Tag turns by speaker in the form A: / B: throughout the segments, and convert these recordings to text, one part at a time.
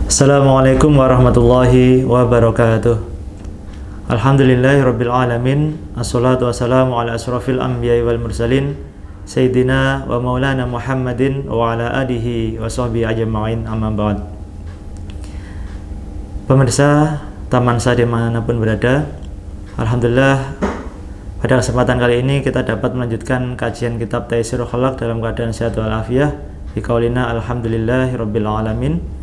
A: Assalamualaikum warahmatullahi wabarakatuh. Alhamdulillahirabbil alamin. Assalatu wassalamu ala asrofil anbiya'i wal mursalin Sayyidina wa maulana Muhammadin wa ala alihi wa sahbihi ajma'in, amma ba'd. Pemirsa Taman Sa dimanapun berada, Alhamdulillah pada kesempatan kali ini kita dapat melanjutkan kajian kitab Taysirul Khalaq dalam keadaan sehat walafiat bi qaulina alhamdulillahirabbil alamin.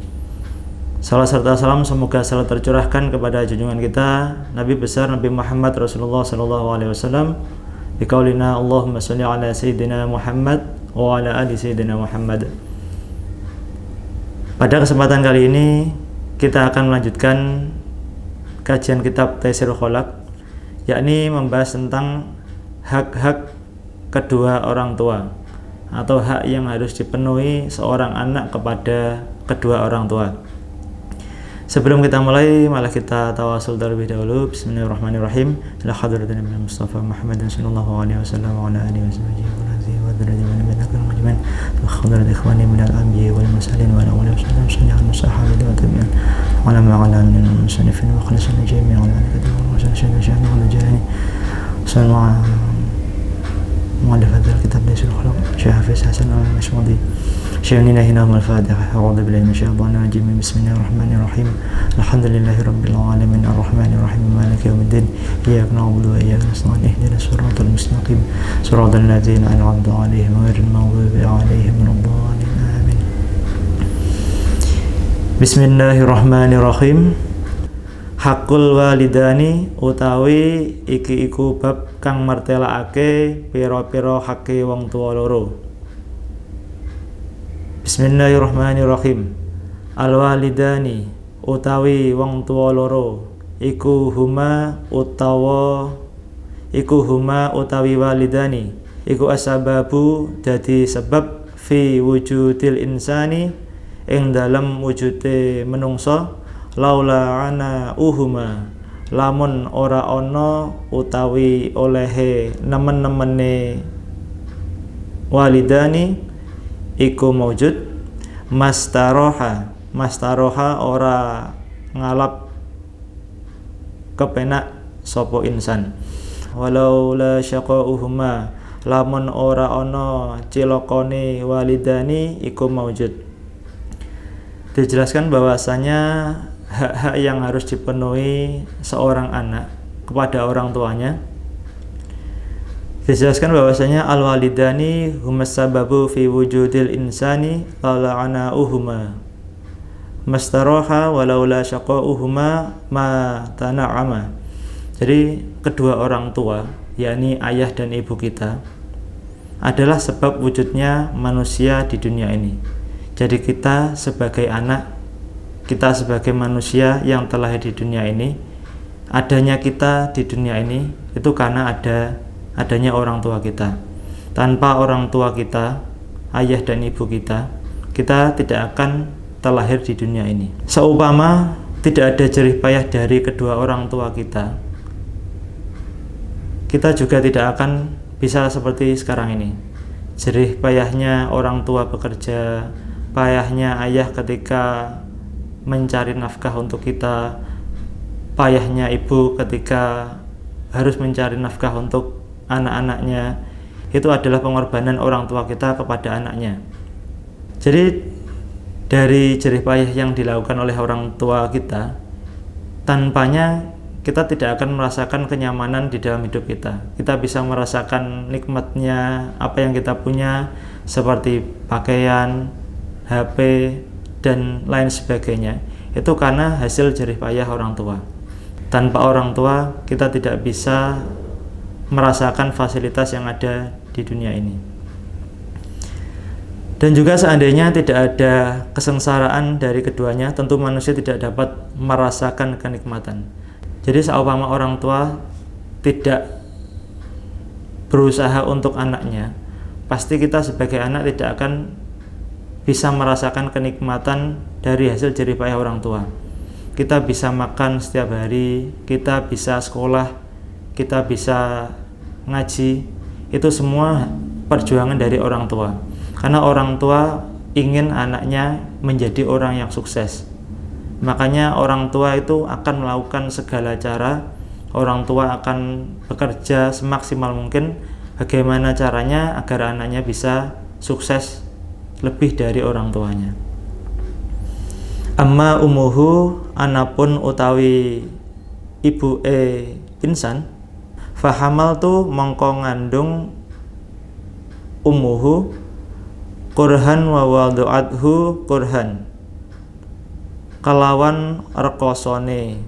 A: Salam serta salam semoga selalu tercurahkan kepada junjungan kita Nabi besar Nabi Muhammad Rasulullah sallallahu alaihi wasallam bi qaulina Allahumma shalli ala sayyidina Muhammad wa ala ali sayyidina Muhammad. Pada kesempatan kali ini kita akan melanjutkan kajian kitab Taysirul Khalaq, yakni membahas tentang hak-hak kedua orang tua atau hak yang harus dipenuhi seorang anak kepada kedua orang tua. Sebelum kita mulai, malah kita tawasul terlebih dahulu. Bismillahirrahmanirrahim. Ila hadratin Nabi Mustafa Muhammad sallallahu alaihi wasallam wa ala alihi washabihi wa radhiya wa darajatan min akal majman wa khadrat ikhwani min al-anbiya wal mursalin wa ala alihi wasallam sallallahu sahabati wa tabi'in wa ala ma'ala min al-musannifin wa khalasan jami'an wa ala kadhi wa sallallahu shaykhana wa jalani sallallahu mu'allif hadzal kitab Taysirul Khalaq Syekh Hafiz Hasan al-Mashmudi. Syaikhina hinahum al-Fatihah. A'udzu billahi minasyaitonir rajim. Bismillahirrahmanirrahim. Alhamdulillahirabbil alamin arrahmanir rahim maliki yaumiddin. Iyyaka na'budu wa iyyaka nasta'in. Ihdinas siratal mustaqim. Siratal ladzina an'amta 'alaihim ghairil maghdubi 'alaihim waladdallin. Amin. Bismillahirrahmanirrahim. Hakul walidani utawi iki iku bab kang martelakake pira-pira hake wong tuwa loro. Bismillahirrahmanirrahim. Al-walidani utawi wong tuwa loro iku huma utawi walidani iku asababu dadi sebab fi wujudil insani ing dalem wujude menungsa laula ana uhuma lamun ora ana utawi olehe nemen-nemene walidani iku maujud mastaroha ora ngalap kepenak sopo insan walau la syaqauhuma lamun ora ana cilokone walidani iku maujud. Dijelaskan bahwasanya hak-hak yang harus dipenuhi seorang anak kepada orang tuanya. Dijelaskan bahwasanya al-walidani humas sababu fi wujudil insani la'ana uhuma mastaroha walaula syaqauhuma ma tana'ama. Jadi kedua orang tua, yakni ayah dan ibu kita, adalah sebab wujudnya manusia di dunia ini. Jadi kita sebagai anak, kita sebagai manusia yang telah di dunia ini, adanya kita di dunia ini itu karena adanya orang tua kita. Tanpa orang tua kita, ayah dan ibu kita, kita tidak akan terlahir di dunia ini. Seumpama tidak ada jerih payah dari kedua orang tua kita, kita juga tidak akan bisa seperti sekarang ini. Jerih payahnya orang tua bekerja, payahnya ayah ketika mencari nafkah untuk kita, payahnya ibu ketika harus mencari nafkah untuk anak-anaknya, itu adalah pengorbanan orang tua kita kepada anaknya. Jadi dari jerih payah yang dilakukan oleh orang tua kita, tanpanya kita tidak akan merasakan kenyamanan di dalam hidup kita. Kita bisa merasakan nikmatnya apa yang kita punya seperti pakaian, HP, dan lain sebagainya. Itu karena hasil jerih payah orang tua. Tanpa orang tua kita tidak bisa merasakan fasilitas yang ada di dunia ini. Dan juga seandainya tidak ada kesengsaraan dari keduanya, tentu manusia tidak dapat merasakan kenikmatan. Jadi seumpama orang tua tidak berusaha untuk anaknya, pasti kita sebagai anak tidak akan bisa merasakan kenikmatan dari hasil jerih payah orang tua. Kita bisa makan setiap hari, kita bisa sekolah, kita bisa ngaji, itu semua perjuangan dari orang tua. Karena orang tua ingin anaknya menjadi orang yang sukses. Makanya orang tua itu akan melakukan segala cara, orang tua akan bekerja semaksimal mungkin bagaimana caranya agar anaknya bisa sukses lebih dari orang tuanya. Amma umuhu, anapun utawi ibu insan, fahamal tu mongko ngandung umuhu kurhan wa wadu'athu kurhan, kalawan rekosone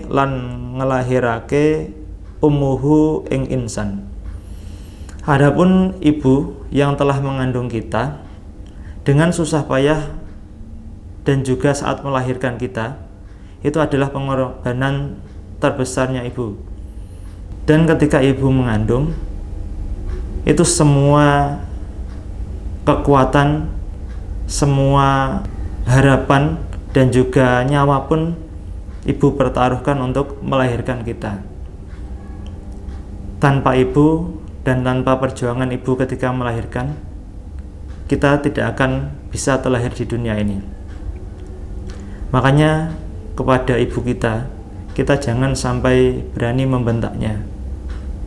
A: lan ngelahirake umuhu ing insan. Adapun ibu yang telah mengandung kita dengan susah payah dan juga saat melahirkan kita, itu adalah pengorbanan terbesarnya ibu. Dan ketika ibu mengandung, itu semua kekuatan, semua harapan dan juga nyawa pun ibu pertaruhkan untuk melahirkan kita. Tanpa ibu dan tanpa perjuangan ibu ketika melahirkan, kita tidak akan bisa terlahir di dunia ini. Makanya kepada ibu kita jangan sampai berani membentaknya,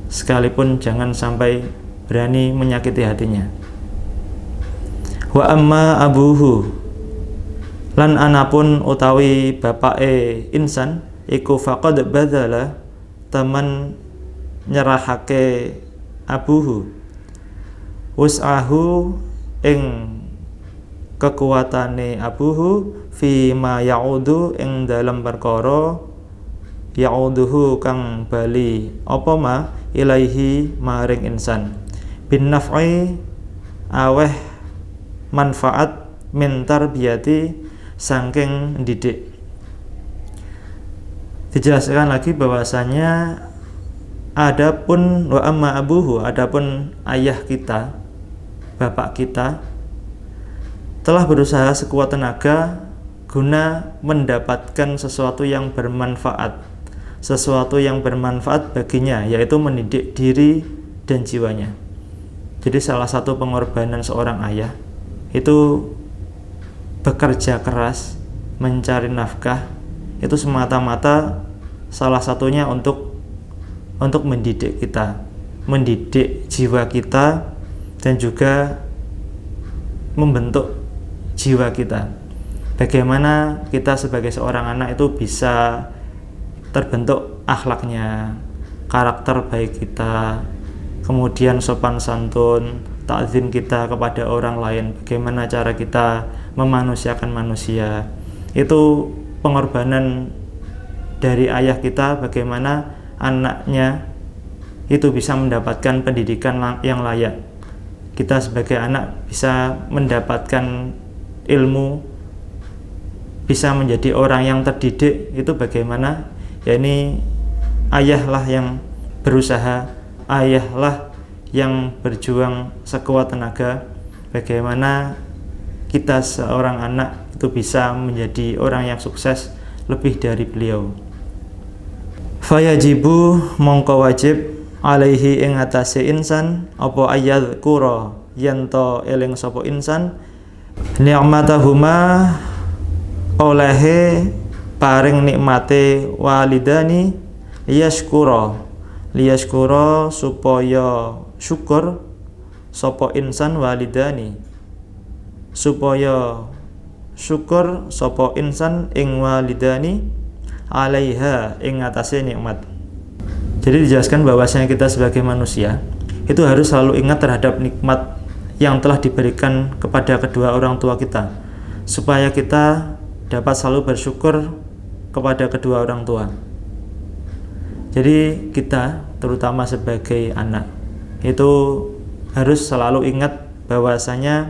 A: sekalipun jangan sampai berani menyakiti hatinya. Wa amma abuhu, lan anapun utawi bapake insan, iku faqad badzala, teman nyerahake abuhu wus'ahu ing kekuatane abuhu fi ma ya'udu ing dalam perkara ya'uduhu kang bali apa ma ilaihi maring insan bin naf'i aweh manfaat min tarbiyati saking didik. Dijelaskan lagi bahwasanya adapun wa amma abuhu, adapun ayah kita, bapak kita telah berusaha sekuat tenaga guna mendapatkan sesuatu yang bermanfaat baginya, yaitu mendidik diri dan jiwanya. Jadi salah satu pengorbanan seorang ayah itu bekerja keras mencari nafkah, itu semata-mata salah satunya untuk mendidik kita, mendidik jiwa kita dan juga membentuk jiwa kita. Bagaimana kita sebagai seorang anak itu bisa terbentuk akhlaknya, karakter baik kita, kemudian sopan santun, takzim kita kepada orang lain, bagaimana cara kita memanusiakan manusia. Itu pengorbanan dari ayah kita, bagaimana anaknya itu bisa mendapatkan pendidikan yang layak. Kita sebagai anak bisa mendapatkan ilmu, bisa menjadi orang yang terdidik, itu bagaimana? Ya ini ayahlah yang berusaha, ayahlah yang berjuang sekuat tenaga bagaimana kita seorang anak itu bisa menjadi orang yang sukses lebih dari beliau. Fayajibu mongko wajib alaihi ing atase insan apa ayadzkura yanto eling sapa insan ni'matahuma olehe paring nikmate walidani liyashkura supaya syukur sapa insan walidani, supaya syukur sapa insan ing walidani alaiha ing atase nikmat. Jadi dijelaskan bahwasanya kita sebagai manusia itu harus selalu ingat terhadap nikmat yang telah diberikan kepada kedua orang tua kita, supaya kita dapat selalu bersyukur kepada kedua orang tua. Jadi kita terutama sebagai anak itu harus selalu ingat bahwasanya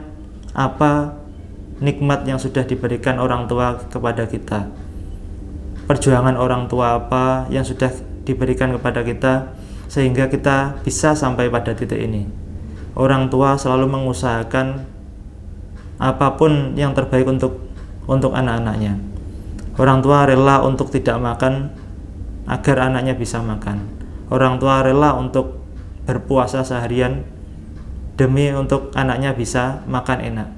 A: apa nikmat yang sudah diberikan orang tua kepada kita, perjuangan orang tua apa yang sudah diberikan kepada kita sehingga kita bisa sampai pada titik ini. Orang tua selalu mengusahakan apapun yang terbaik untuk anak-anaknya. Orang tua rela untuk tidak makan agar anaknya bisa makan. Orang tua rela untuk berpuasa seharian demi untuk anaknya bisa makan enak.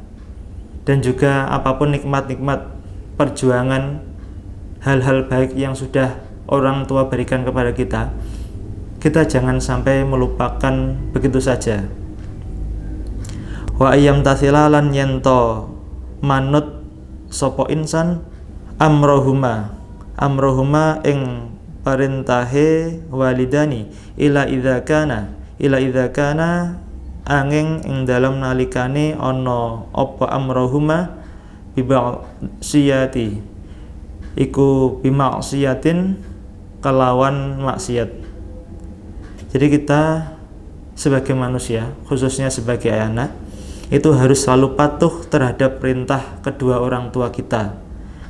A: dan juga apapun nikmat-nikmat perjuangan hal-hal baik yang sudah orang tua berikan kepada kita, kita jangan sampai melupakan begitu saja. Wa ayyam tathila lan yento manut sapa insan amrohuma ing perintahe walidani ila idza kana angin ing dalam nalikane ana apa amrohuma bimaksiyati iku bimaksiyatin kelawan maksiat. Jadi kita sebagai manusia, khususnya sebagai anak, itu harus selalu patuh terhadap perintah kedua orang tua kita,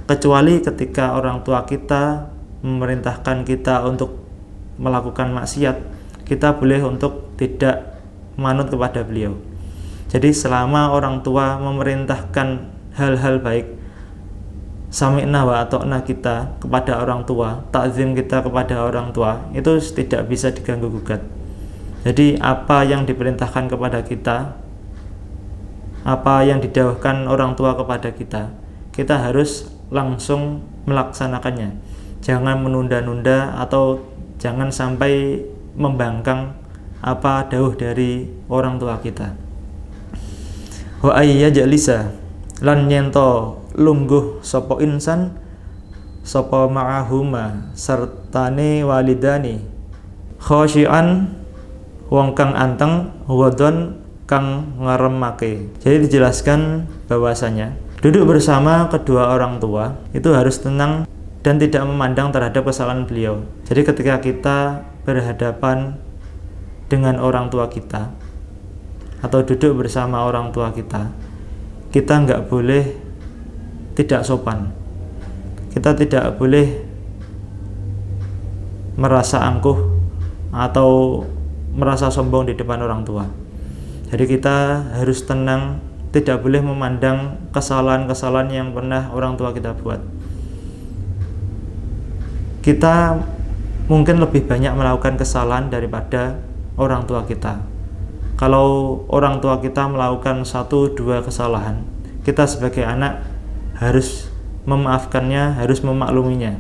A: kecuali ketika orang tua kita memerintahkan kita untuk melakukan maksiat, kita boleh untuk tidak manut kepada beliau. Jadi selama orang tua memerintahkan hal-hal baik, sami'na wa ata'na kita kepada orang tua, takzim kita kepada orang tua, itu tidak bisa diganggu gugat. Jadi apa yang diperintahkan kepada kita, apa yang didawahkan orang tua kepada kita harus langsung melaksanakannya. Jangan menunda-nunda atau jangan sampai membangkang apa dawuh dari orang tua kita. Wa ayyajlisa lan yento lungguh sapa insan sapa ma'ahuma sertane walidani khosyian wong kang anteng wadon kang ngaremake. Jadi dijelaskan bahwasanya duduk bersama kedua orang tua itu harus tenang dan tidak memandang terhadap kesalahan beliau. Jadi ketika kita berhadapan dengan orang tua kita atau duduk bersama orang tua kita nggak boleh tidak sopan. Kita tidak boleh merasa angkuh atau merasa sombong di depan orang tua. Jadi kita harus tenang, tidak boleh memandang kesalahan-kesalahan yang pernah orang tua kita buat. Kita mungkin lebih banyak melakukan kesalahan daripada orang tua kita. Kalau orang tua kita melakukan 1-2 kesalahan, kita sebagai anak harus memaafkannya, harus memakluminya.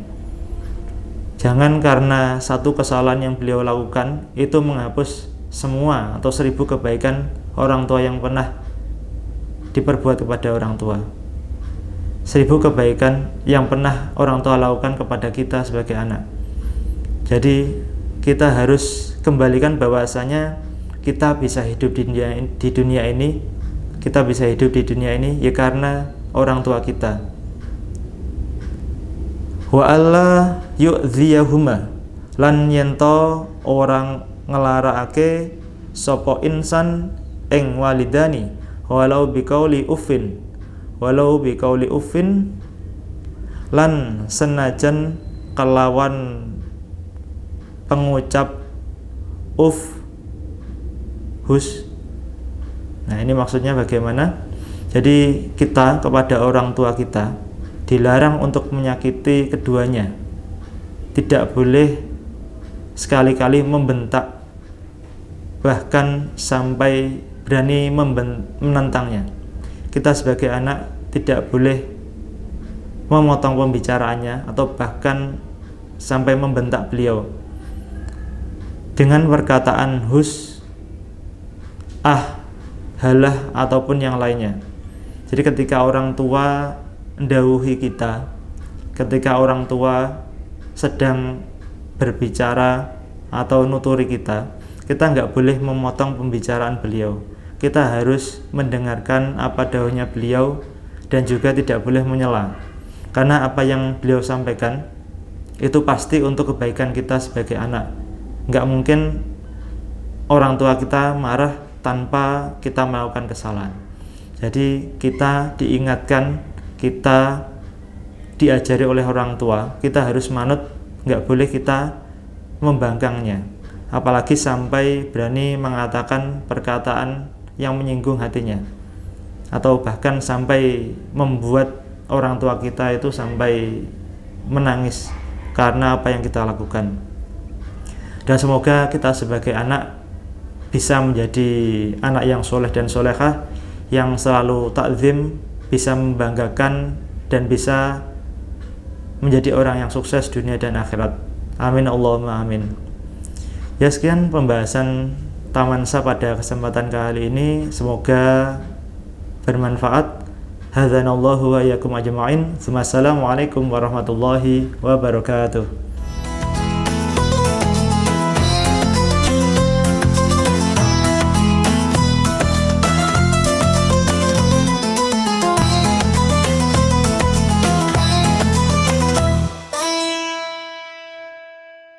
A: Jangan karena satu kesalahan yang beliau lakukan itu menghapus semua atau 1000 kebaikan orang tua yang pernah diperbuat kepada orang tua. 1000 kebaikan yang pernah orang tua lakukan kepada kita sebagai anak. Jadi kita harus kembalikan bahwasanya kita bisa hidup di dunia ini, kita bisa hidup di dunia ini ya karena orang tua kita. Wa alla yu'dhiyahuma lan yento orang ngelarakake sapa insan ing walidani walau biqauli uffin lan senajan kelawan pengucap hus. Nah, ini maksudnya bagaimana? Jadi kita kepada orang tua kita dilarang untuk menyakiti keduanya. Tidak boleh sekali-kali membentak, bahkan sampai berani menentangnya. Kita sebagai anak tidak boleh memotong pembicaraannya atau bahkan sampai membentak beliau dengan perkataan hus, halah ataupun yang lainnya. Jadi ketika orang tua mendhawuhi kita, ketika orang tua sedang berbicara atau nuturi kita nggak boleh memotong pembicaraan beliau. Kita harus mendengarkan apa dawuhnya beliau dan juga tidak boleh menyela, karena apa yang beliau sampaikan itu pasti untuk kebaikan kita sebagai anak. Nggak mungkin orang tua kita marah tanpa kita melakukan kesalahan. Jadi kita diingatkan, kita diajari oleh orang tua, kita harus manut, nggak boleh kita membangkangnya, apalagi sampai berani mengatakan perkataan yang menyinggung hatinya, atau bahkan sampai membuat orang tua kita itu sampai menangis karena apa yang kita lakukan. Dan semoga kita sebagai anak bisa menjadi anak yang soleh dan solehah, yang selalu takzim, bisa membanggakan dan bisa menjadi orang yang sukses dunia dan akhirat. Amin Allahumma amin. Ya, sekian pembahasan Tamansa pada kesempatan kali ini, semoga bermanfaat. Hadzanallahu wa iyyakum ajma'in. Wassalamualaikum warahmatullahi wabarakatuh.